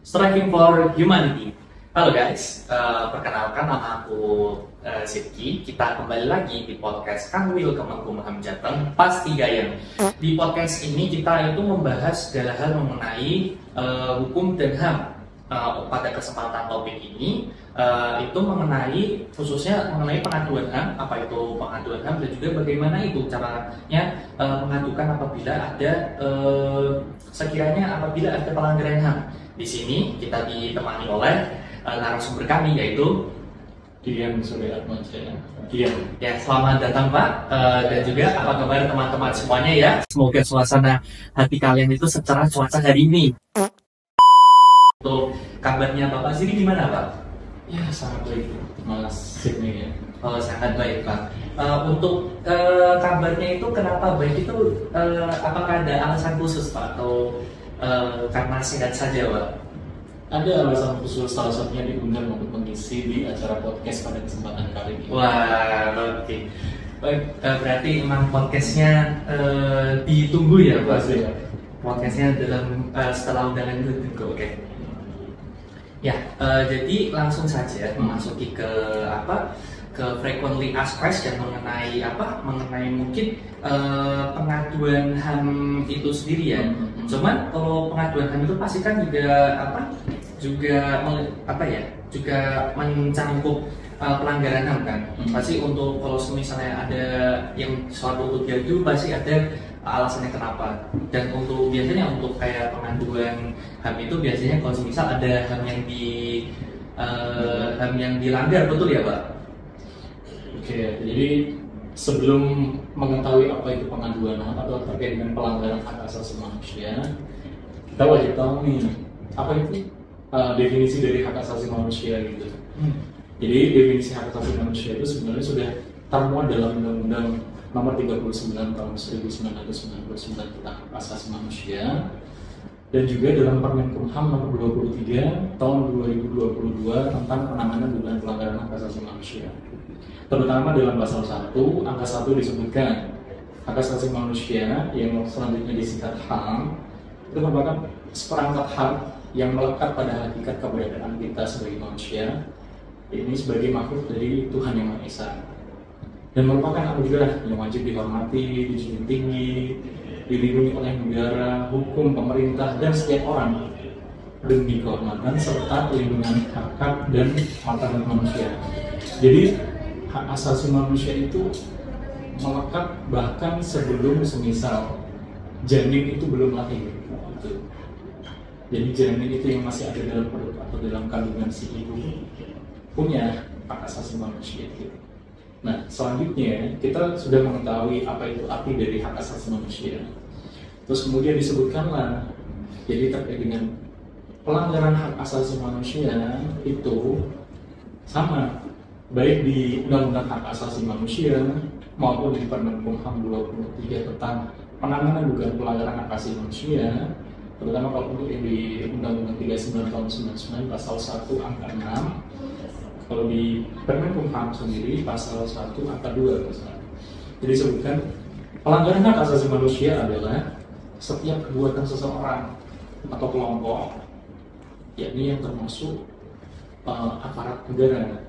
Striving for Humanity. Halo guys, perkenalkan nama aku Sidki. Kita kembali lagi di podcast Kanwil Kemenkumham Jateng Pas 3 yang. Di podcast ini kita itu membahas segala hal mengenai hukum dan HAM. Pada kesempatan topik ini itu mengenai khususnya mengenai pengaduan HAM, apa itu pengaduan HAM dan juga bagaimana itu caranya mengadukan apabila ada sekiranya apabila ada pelanggaran HAM. Di sini kita ditemani oleh narasumber kami yaitu Dian Suryaatmaja. Dian. Ya, selamat datang Pak, dan juga apa kabar teman-teman semuanya ya. Semoga suasana hati kalian itu secerah cuaca hari ini. Untuk kabarnya Bapak sendiri gimana Pak? Ya sangat baik, Mas Sidney ya. Oh, sangat baik Pak. Untuk kabarnya itu kenapa baik itu apakah ada alasan khusus Pak atau karena sehat saja Pak? Ada alasan khusus, salah satunya diundang untuk mengisi di acara podcast pada kesempatan kali ini. Wah, oke. Baik, berarti emang podcastnya ditunggu ya Pak? Ya. Podcastnya dalam setelah undangan itu ditunggu, oke. Ya, jadi langsung saja memasuki ke apa? Ke frequently asked question mengenai apa? Mengenai mungkin pengaduan HAM itu sendiri ya. Cuman kalau pengaduan HAM itu pasti kan juga apa? Juga mencangkup pelanggaran HAM kan. Pasti untuk kalau misalnya ada yang suatu untuk diadu pasti ada alasannya kenapa. Dan untuk biasanya untuk kayak pengaduan HAM itu biasanya kalau misal ada HAM yang dilanggar, betul ya Pak? Oke, jadi sebelum mengetahui apa itu pengaduan HAM atau terkait dengan pelanggaran hak asasi manusia, kita wajib tahu nih apa itu definisi dari hak asasi manusia gitu. Jadi definisi hak asasi manusia itu sebenarnya sudah termuat dalam Undang-Undang Nomor 39 Tahun 1999 tentang hak asasi manusia, dan juga dalam Permenkumham Nomor 23 Tahun 2022 tentang penanganan dugaan pelanggaran hak asasi manusia. Terutama dalam pasal 1 angka 1 disebutkan hak asasi manusia yang selanjutnya disingkat HAM itu merupakan seperangkat hak yang melekat pada hakikat keberadaan kita sebagai manusia, ini sebagai makhluk dari Tuhan Yang Maha Esa, dan merupakan anugerah yang wajib dihormati, dijunjung tinggi, dilindungi oleh negara, hukum, pemerintah, dan setiap orang demi kehormatan serta pelindungan hak dan martabat manusia. Jadi hak asasi manusia itu melekat bahkan sebelum semisal janin itu belum lahir. Jadi janin itu yang masih ada dalam perut atau dalam kandungan si ibu punya hak asasi manusia itu. Nah, selanjutnya kita sudah mengetahui apa itu arti dari hak asasi manusia. Terus kemudian disebutkanlah, jadi terkait dengan pelanggaran hak asasi manusia itu sama, baik di Undang-Undang Hak Asasi Manusia maupun di Permenkumham 23 tentang penanganan dugaan pelanggaran hak asasi manusia, terutama kalau untuk yang di Undang-Undang 39 tahun 99 pasal 1 angka 6, kalau di Permenkumham sendiri pasal 1 angka 2 misalnya. Jadi disebutkan pelanggaran hak asasi manusia adalah setiap perbuatan seseorang atau kelompok, yakni yang termasuk aparat negara,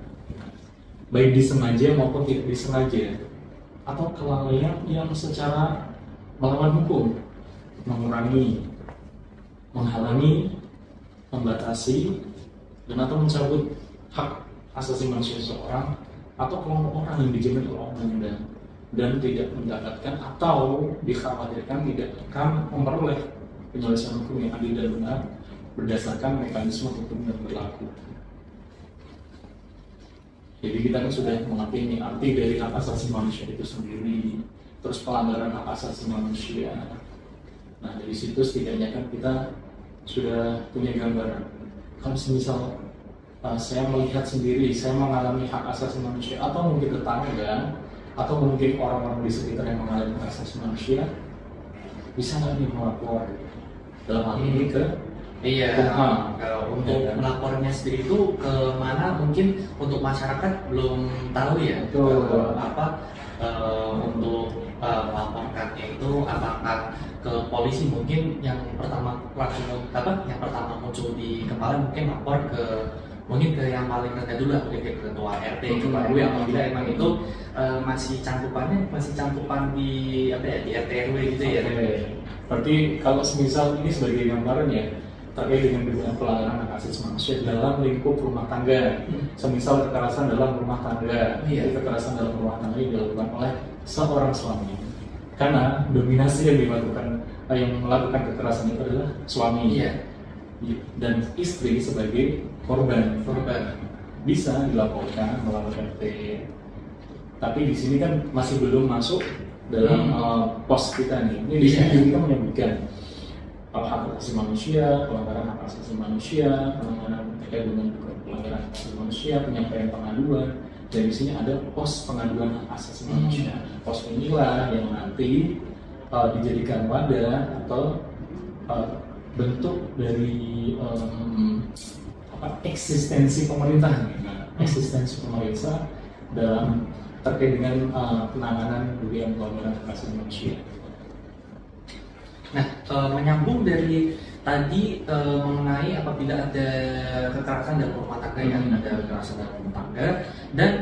baik disengaja maupun tidak disengaja, atau kelalaian yang secara melawan hukum, mengurangi, menghalangi, membatasi, dan atau mencabut hak asasi manusia seseorang atau kelompok orang yang dijamin oleh undang-undang dan tidak mendapatkan atau dikhawatirkan tidak akan memperoleh penyelesaian hukum yang adil dan benar berdasarkan mekanisme hukum yang berlaku. Jadi kita kan sudah mengerti ini arti dari hak asasi manusia itu sendiri, terus pelanggaran hak asasi manusia. Nah, dari situ setidaknya kan kita sudah punya gambaran. Kalau semisal saya melihat sendiri, saya mengalami hak asasi manusia, atau mungkin tetangga, atau mungkin orang-orang di sekitar yang mengalami hak asasi manusia, bisa nggak nih melapor dalam hal ini ke untuk melapornya sendiri itu ke mana mungkin untuk masyarakat belum tahu ya. Untuk melaporkannya itu apakah ke polisi mungkin yang pertama muncul di kepala mungkin lapor mungkin ke yang paling rendah dulu lah, mungkin ke ketua RT, ketua RW apabila emang itu masih cangkupan di apa ya, di RT RW gitu ya. Berarti kalau semisal ini sebagai gambaran ya terkait dengan dugaan pelanggaran hak asasi manusia dalam lingkup rumah tangga, semisal kekerasan dalam rumah tangga, kekerasan dalam rumah tangga yang dilakukan oleh seorang suami, karena dominasi yang melakukan kekerasan itu adalah suami, dan istri sebagai korban bisa dilaporkan melalui RT. Tapi di sini kan masih belum masuk dalam pos kita nih. Ini di sini kita menyebutkan hak asasi manusia, pelanggaran hak asasi manusia, penanganan terkait dengan pelanggaran hak asasi manusia, penyampaian pengaduan. Dan di sini ada pos pengaduan hak asasi manusia. Pos inilah yang nanti dijadikan wadah atau bentuk dari eksistensi pemerintah, eksistensi pemerintah dalam terkait dengan penanganan dugaan pelanggaran hak asasi manusia. Nah, menyambung dari tadi mengenai apabila ada kekerasan dalam rumah tangga, ada kekerasan dalam rumah tangga, dan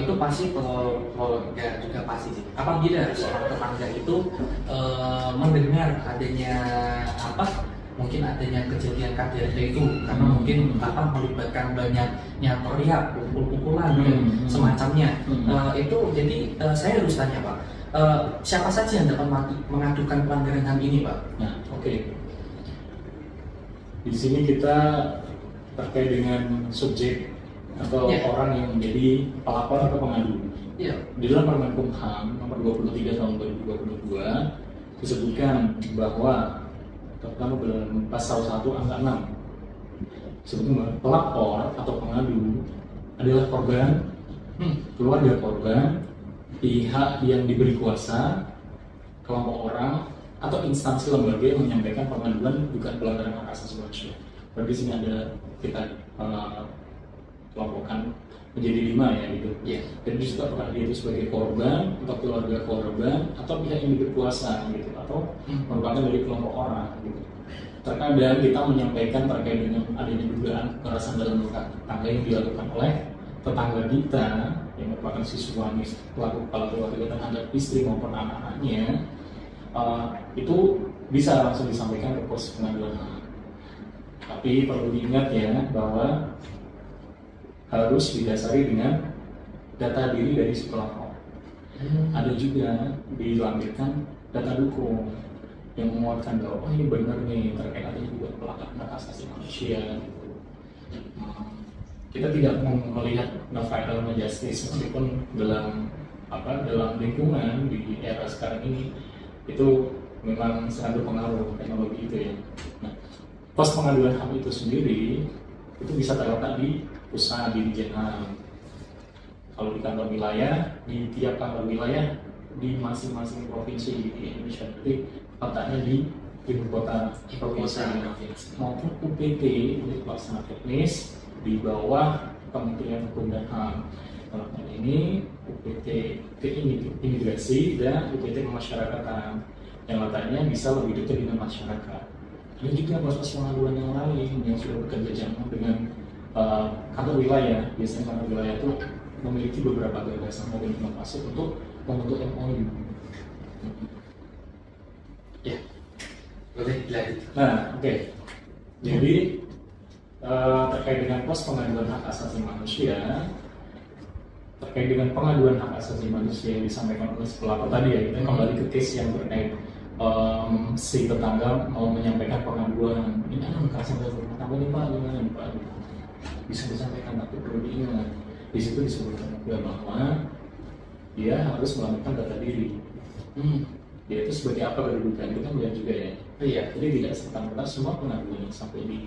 itu pasti keluarga juga pasti sih. Apabila seorang tetangga itu mendengar adanya mungkin adanya kejadian KDRT itu karena mungkin melibatkan banyaknya teriak, pukul-pukulan semacamnya, itu jadi saya harus tanya Pak, siapa saja yang dapat mengadukan pelanggaran HAM ini Pak? Nah, oke. Di sini kita terkait dengan subjek atau orang yang menjadi pelapor atau pengadu. Di dalam Permenkumham nomor 23 tahun 2022 disebutkan bahwa terutama dalam pasal 1 angka 6 sebetulnya pelapor atau pengadu adalah korban, keluarga korban, pihak yang diberi kuasa, kelompok orang atau instansi lembaga yang menyampaikan pengaduan dugaan pelanggaran hak asasi manusia. Berarti sini ada kita kelompokkan menjadi 5 ya gitu. Jadi juga apakah dia itu sebagai korban atau keluarga korban atau pihak yang diberi kuasa gitu atau merupakan dari kelompok orang gitu. Terkadang kita menyampaikan terkait dengan adanya dugaan kekerasan dalam rumah tangga yang dilakukan oleh tetangga kita yang merupakan si suami pelaku kepala keluarga terhadap istri maupun anak-anaknya, itu bisa langsung disampaikan ke pos pengaduan HAM. Tapi perlu diingat ya bahwa harus didasari dengan data diri dari si pelapor. Ada juga dilampirkan data dukung yang menguatkan bahwa ini benar nih terkait adanya juga pelanggaran hak asasi manusia. Kita tidak mau melihat no-violence justice meskipun dalam lingkungan di era sekarang ini itu memang sangat berpengaruh teknologi itu ya. Nah, pos pengaduan HAM itu sendiri itu bisa terletak di pusat di Dirjen HAM. Kalau di kantor wilayah, di tiap kantor wilayah di masing-masing provinsi di Indonesia, berarti letaknya di ibu kota provinsi maupun UPT unit pelaksana teknis di bawah Kementerian Hukum dan HAM. Dalam hal ini UPT Imigrasi dan UPT Pemasyarakatan yang letaknya bisa lebih dekat dengan masyarakat. Dan juga proses pengaduan yang lain yang sudah bekerja sama dengan kantor wilayah. Biasanya kantor wilayah itu memiliki beberapa gagasan dan inovasi untuk membentuk MOU. Ya, boleh dilanjut. Nah, oke. Jadi terkait dengan pos pengaduan hak asasi manusia, terkait dengan pengaduan hak asasi manusia yang disampaikan oleh pelapor tadi ya, kita kembali ke case yang terkait si tetangga mau menyampaikan pengaduan, ini ada kekerasan dalam rumah tangga nih Pak, gimana nih Pak? Bisa disampaikan, tapi perlu diingat di situ disebutkan juga bahwa dia harus melakukan data diri. Dia itu sebagai apa kedudukan kita melihat juga ya. Jadi tidak serta-merta semua pengaduan yang sampai di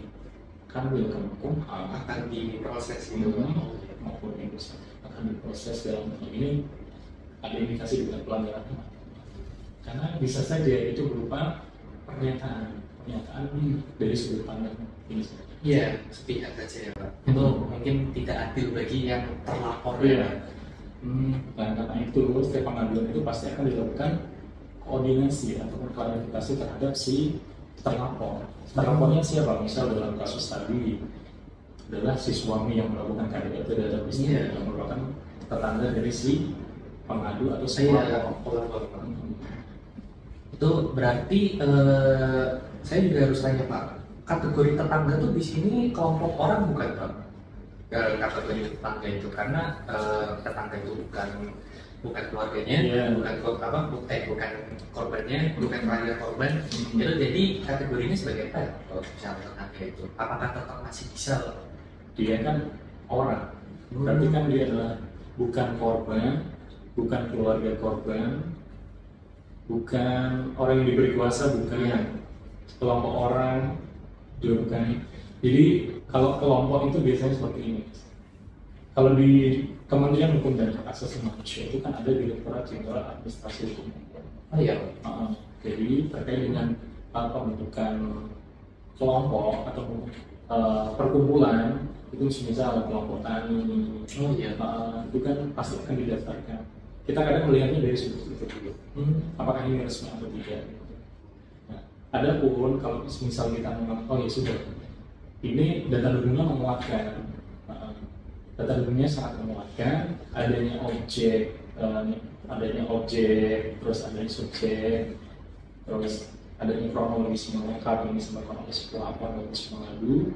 Kanwil Kemenkumham akan diproses maupun yang akan diproses dalam hal ini ada indikasi dengan pelanggaran HAM. Karena bisa saja itu berupa pernyataan dari sudut pandang ini saja. Iya, sepihak saja ya Pak. Itu mungkin tidak adil bagi yang terlapor ya. Dan karena itu setiap pengaduan itu pasti akan dilakukan koordinasi ataupun klarifikasi terhadap si terlapor. Terlapornya siapa? Misal dalam kasus tadi adalah si suami yang melakukan KDRT terhadap istri yang merupakan tetangga dari si pengadu atau si pelapor. Itu berarti saya juga harus tanya Pak, kategori tetangga tuh di sini kelompok orang bukan Pak? Kategori tetangga itu karena tetangga itu bukan keluarganya, bukan korbannya, bukan keluarga korban. Itu jadi kategorinya sebagai apa ya kalau misalnya tetangga itu? Apakah tetap masih bisa? Dia kan orang, berarti kan dia adalah bukan korban, bukan keluarga korban, bukan orang yang diberi kuasa, bukan kelompok orang juga bukan. Jadi kalau kelompok itu biasanya seperti ini. Kalau di Kementerian Hukum dan Hak Asasi Manusia itu kan ada Direktorat Jenderal Administrasi Hukum. Jadi terkait dengan pembentukan kelompok atau perkumpulan itu misal kelompok tani, itu kan pasti akan didaftarkan. Kita kadang melihatnya dari sudut itu dulu. Apakah ini resmi atau tidak? Nah, adapun kalau misal kita mengatakan, oh ya sudah, ini data dukungnya menguatkan, data dukungnya sangat menguatkan, adanya objek, terus adanya subjek, terus adanya kronologis lengkap, ini sama kronologis pelapor dan pengadu,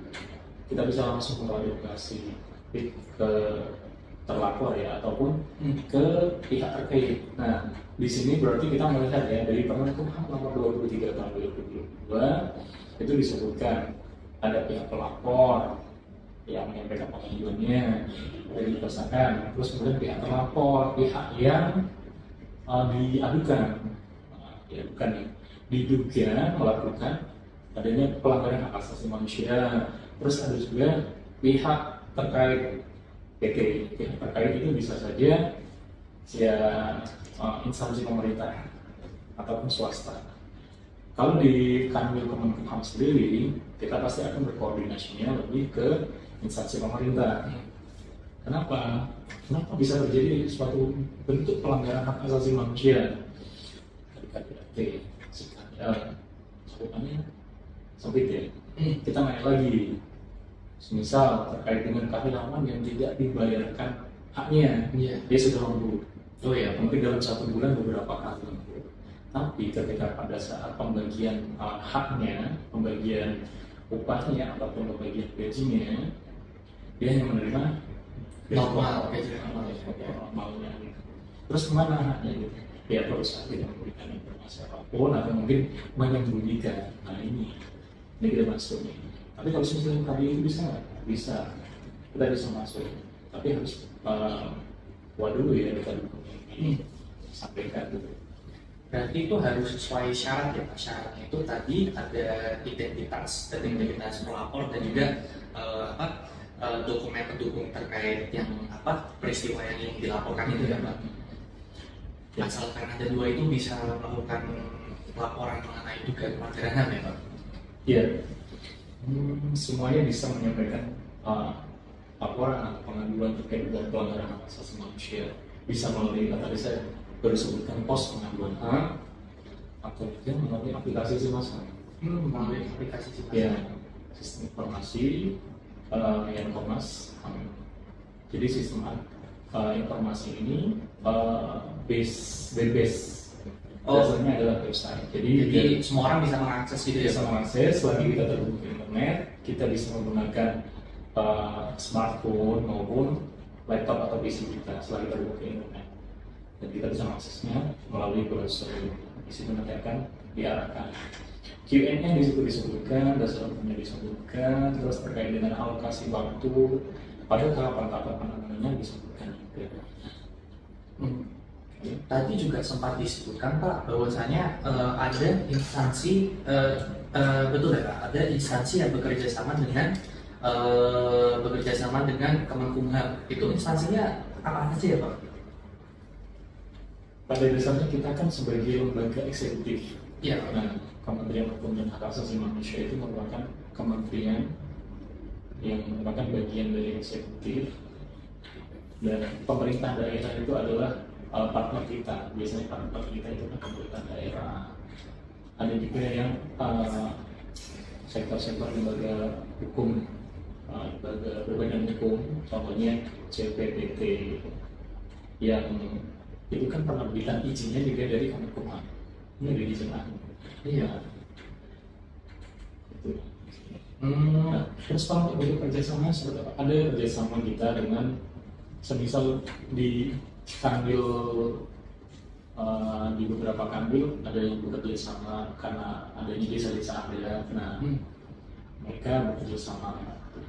kita bisa langsung mengklarifikasi ke terlapor ya ataupun ke pihak terkait. Nah, di sini berarti kita melihat ya dari Permen-Kumham nomor 23 tahun 2022 itu disebutkan ada pihak pelapor yang menyampaikan pengaduannya dari tersangka, terus kemudian pihak terlapor, pihak yang diadukan, diduga melakukan adanya pelanggaran hak asasi manusia. Terus ada juga pihak terkait PT. Pihak terkait itu bisa saja ya instansi pemerintah ataupun swasta. Kalau di Kanwil Kemenkumham sendiri, kita pasti akan berkoordinasinya lebih ke instansi pemerintah. Kenapa? Kenapa bisa terjadi suatu bentuk pelanggaran hak asasi manusia? KDRT, sebutannya sempit ya. Kita naik lagi, misal terkait dengan kehilangan yang tidak dibayarkan haknya, dia sudah lembur. Mungkin dalam 1 bulan beberapa kali. Tapi ketika pada saat pembagian haknya, pembagian upahnya ataupun pembagian gajinya, dia hanya menerima normalnya. Terus kemana haknya gitu? Ya perusahaan tidak memberikan informasi apapun atau mungkin menyembunyikan. Nah ini kita masuk nih. Tapi kalau misalnya tadi itu bisa nggak? Bisa, kita bisa masuk. Tapi harus buat dulu ya kita sampaikan dulu. Berarti itu harus sesuai syarat ya Pak. Syaratnya itu tadi ada identitas pelapor dan juga dokumen pendukung terkait yang peristiwa yang dilaporkan itu ya Pak. Asalkan ada 2 itu bisa melakukan laporan mengenai dugaan pelanggaran HAM ya Pak. Iya. Semuanya bisa menyampaikan laporan atau pengaduan terkait dengan pelanggaran hak asasi manusia. Bisa melalui tadi saya baru sebutkan pos pengaduan HAM atau juga melalui aplikasi Simasa. Melalui aplikasi Simasa. Ya, sistem informasi yang Komnas HAM. Jadi sistem informasi ini base dasarnya adalah website. Jadi semua orang bisa mengakses gitu ya. Bisa mengakses selagi kita terhubung ke internet, kita bisa menggunakan smartphone maupun laptop atau PC kita selagi terhubung ke internet. Dan kita bisa mengaksesnya melalui browser. Di situ nanti akan diarahkan. Q&A di situ disebutkan, dasar hukumnya disebutkan, terus terkait dengan alokasi waktu pada tahapan-tahapan penanganannya disebutkan juga. Tadi juga sempat disebutkan Pak bahwasanya ada instansi betul ya Pak, ada instansi yang bekerja sama dengan Kemenkumham. Itu instansinya apa aja ya Pak? Pada dasarnya kita kan sebagai lembaga eksekutif. Iya. Nah, Kementerian Hukum dan Hak Asasi Manusia itu merupakan kementerian yang merupakan bagian dari eksekutif, dan pemerintah daerah itu adalah partner kita. Biasanya partner kita itu kan pemerintah daerah. Ada juga yang sektor-sektor lembaga hukum, lembaga berbadan hukum, contohnya CPTT yang itu kan penerbitan izinnya juga dari Kemenkumham, ini dari izin ahli. Iya. Itu. Nah, terus kalau untuk kerjasama ada kerjasama kita dengan semisal di kanwil, di beberapa kanwil ada yang bekerja sama karena adanya desa-desa ada. Nah, mereka bekerja sama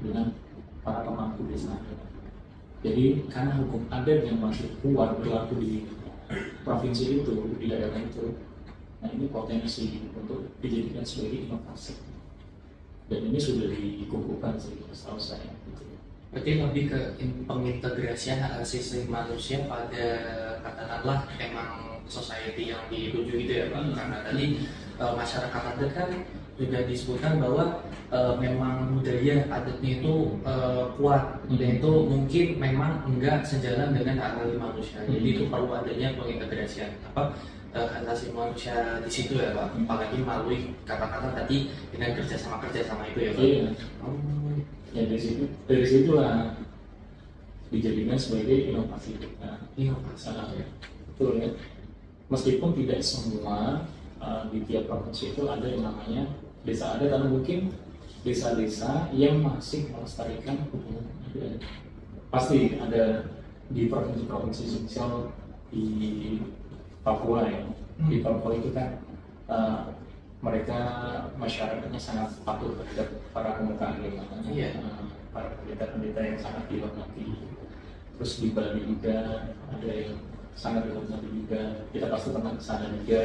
dengan para pemangku desa. Jadi karena hukum adat yang masih kuat berlaku di provinsi itu, di daerah itu, nah ini potensi untuk dijadikan sebagai inovasi. Dan ini sudah dikukuhkan sih, setahu saya. Berarti lebih ke pengintegrasian hak asasi manusia pada katakanlah emang society yang dituju gitu ya Pak. Karena tadi masyarakat adat kan juga disebutkan bahwa memang budaya adatnya itu kuat dan itu mungkin memang enggak sejalan dengan hak asasi manusia. Jadi itu perlu adanya pengintegrasian hak asasi manusia di situ ya Pak. Apalagi melalui kata-kata tadi dengan kerjasama itu ya Pak. Iya. Ya dari situlah dijadikan sebagai inovasi kita. Inovasi. Betul ya. Meskipun tidak semua di tiap provinsi itu ada yang namanya desa adat, atau mungkin desa-desa yang masih melestarikan hubungan adat. Pasti ada di provinsi-provinsi, misal di Papua ya. Di Papua itu kan mereka masyarakatnya sangat patuh terhadap para pemuka agama, para pendeta-pendeta yang sangat dihormati. Terus di Bali juga ada yang sangat dihormati juga. Kita pasti pernah ke sana juga.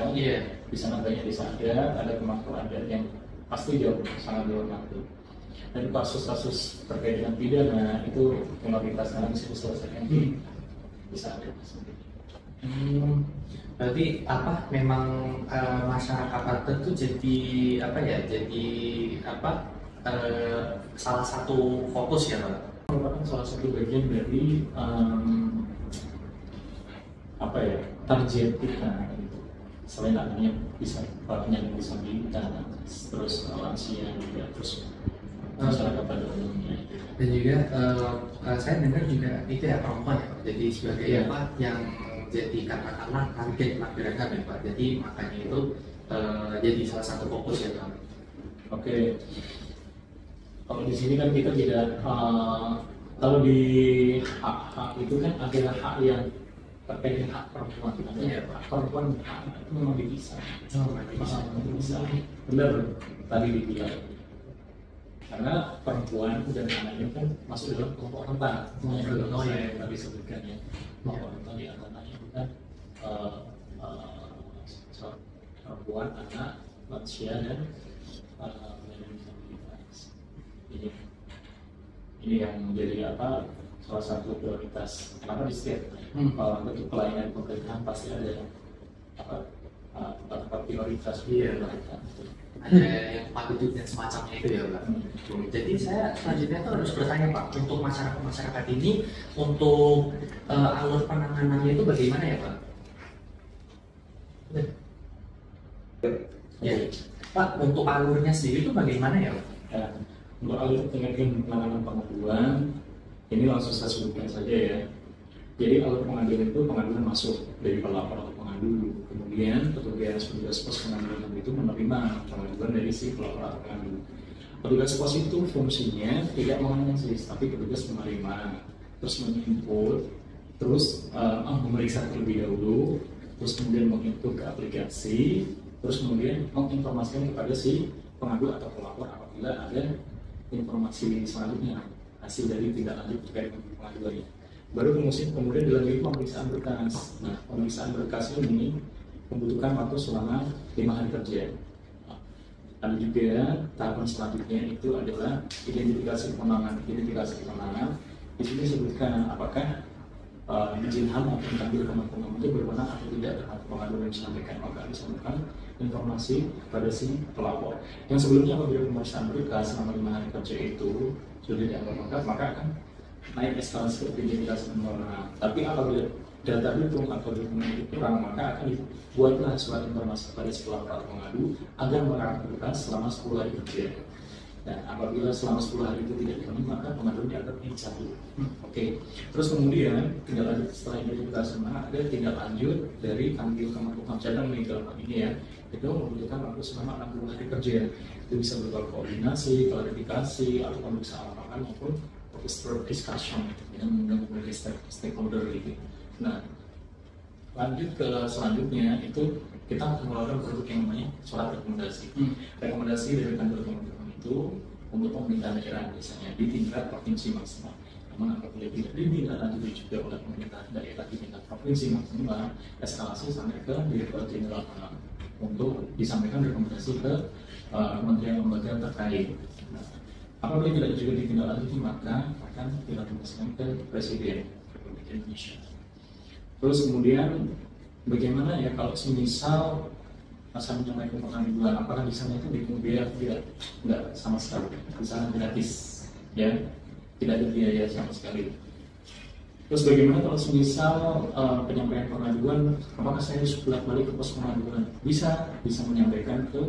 Di sana banyak desa adat, ada pemangku adat yang pasti jauh sangat dihormati. Dan kasus-kasus terkait dengan pidana itu minoritas sekarang bisa diselesaikan di desa adat. Berarti apa memang masyarakat adat itu jadi apa ya? Jadi apa? Salah satu fokus ya Pak? Merupakan salah satu bagian dari apa ya, target kita. Selain adanya bisa penyandang disabilitas, terus lansia juga, terus masyarakat pada umumnya. Dan juga saya dengar juga itu ya perempuan ya Pak. Jadi sebagai apa yang jadi katakanlah target masyarakat ya Pak. Jadi makanya itu jadi salah satu fokus ya Pak. Oke. Kalau di sini kan kita tidak kalau di hak itu kan ada hak yang terkait dengan hak perempuan. Hak perempuan itu memang dipisah. Bisa. Benar tadi dibilang. Karena perempuan dan anaknya kan masuk dalam kelompok rentan. Yang tadi sebutkan ya. Bahwa rentan di antaranya kan perempuan, anak, lansia dan penyandang disabilitas. Ini yang menjadi apa, salah satu prioritas. Karena di setiap bentuk pelayanan pemerintahan pasti ada tempat prioritas. Ada yang tempat duduk dan semacamnya itu ya Pak. Jadi saya selanjutnya tuh harus bertanya Pak, untuk masyarakat ini untuk alur penanganannya itu bagaimana ya Pak? Ya Pak, untuk alurnya sendiri itu bagaimana ya Pak? Ya, untuk alur penanganan pengaduan ini langsung saya sebutkan saja ya. Jadi alur pengaduan itu pengaduan masuk dari pelapor atau pengadu, kemudian petugas pos pengaduan itu menerima pengaduan dari si pelapor atau pengadu. Petugas pos itu fungsinya tidak menganalisis, tapi petugas menerima, terus menginput, terus memeriksa terlebih dahulu, terus kemudian menginput ke aplikasi, terus kemudian menginformasikan kepada si pengadu atau pelapor apabila ada informasi selanjutnya hasil dari tindak lanjut terkait dengan pengaduannya. Baru kemudian dilanjutkan pemeriksaan berkas. Nah, pemeriksaan berkas ini membutuhkan waktu selama 5 hari kerja. Ada juga tahapan selanjutnya itu adalah identifikasi kewenangan. Di sini disebutkan apakah izin HAM atau mengambil Kemenkumham itu berwenang atau tidak terhadap pengaduan yang disampaikan. Maka disampaikan informasi pada si pelapor. Yang sebelumnya apabila pemeriksaan berkas selama 5 hari kerja itu sudah dianggap lengkap, maka akan naik eskalasi ke identifikasi kewenangan. Tapi apabila data hitung atau dokumen itu kurang, maka akan dibuatlah surat informasi pada si pelapor pengadu agar mengangkat berkas selama 10 hari kerja. Dan apabila selama 10 hari itu tidak dipenuhi, maka pengaduan dianggap dicabut. Oke. Terus kemudian tindak lanjut setelah identifikasi ada tindak lanjut dari Kanwil Kemenkumham Jateng nih dalam hal ini ya. Itu membutuhkan waktu selama 60 hari kerja. Itu bisa berupa koordinasi, klarifikasi, atau pemeriksaan lapangan maupun discussion yang mengundang berbagai stakeholder gitu. Nah, lanjut ke selanjutnya itu kita akan mengeluarkan produk yang namanya surat rekomendasi. Rekomendasi dari kantor Kemenkumham itu untuk pemerintah daerah misalnya di tingkat provinsi maksimal. Namun apabila tidak ditindaklanjuti juga oleh pemerintah daerah di tingkat provinsi maksimal, eskalasi sampai ke Direktorat Jenderal untuk disampaikan rekomendasi ke kementerian lembaga terkait. Nah, apabila tidak juga ditindaklanjuti maka akan direkomendasikan ke Presiden Republik Indonesia. Terus kemudian bagaimana ya kalau semisal masa menyampaikan pengaduan, apakah di sana itu dipungut biaya atau tidak? Enggak sama sekali, di sana gratis, ya, tidak ada biaya sama sekali. Terus bagaimana kalau semisal penyampaian pengaduan, apakah saya harus bolak-balik ke pos pengaduan? Bisa menyampaikan ke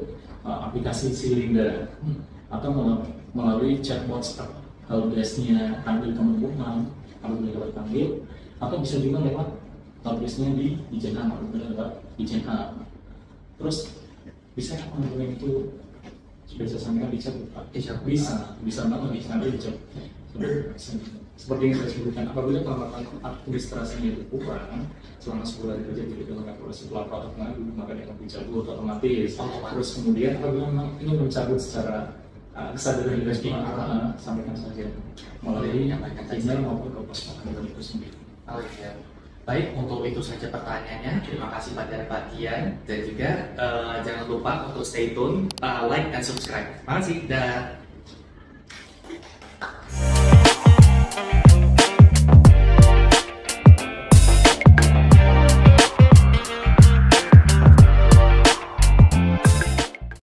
aplikasi Silinda atau melalui chatbot helpdesk-nya Kanwil Kemenkumham, apabila lewat Kanwil, atau bisa juga lewat helpdesk-nya di Ijen-Ham, apabila lewat Ijen-Ham. Terus bisa pengaduan itu sudah saya sampaikan di chat? Bisa banget di chat. Seperti yang saya sebutkan, apabila kelemahan administrasinya itu kurang selama 10 hari kerja tidak dilakukan oleh si pelapor atau pengadu, maka dia akan dicabut otomatis. Terus kemudian apabila memang ingin mencabut secara kesadaran dari sampaikan saja melalui email maupun ke pos pengaduan itu sendiri. Baik, untuk itu saja pertanyaannya. Terima kasih pada perhatian dan juga jangan lupa untuk stay tune, like dan subscribe. Terima kasih. Dah.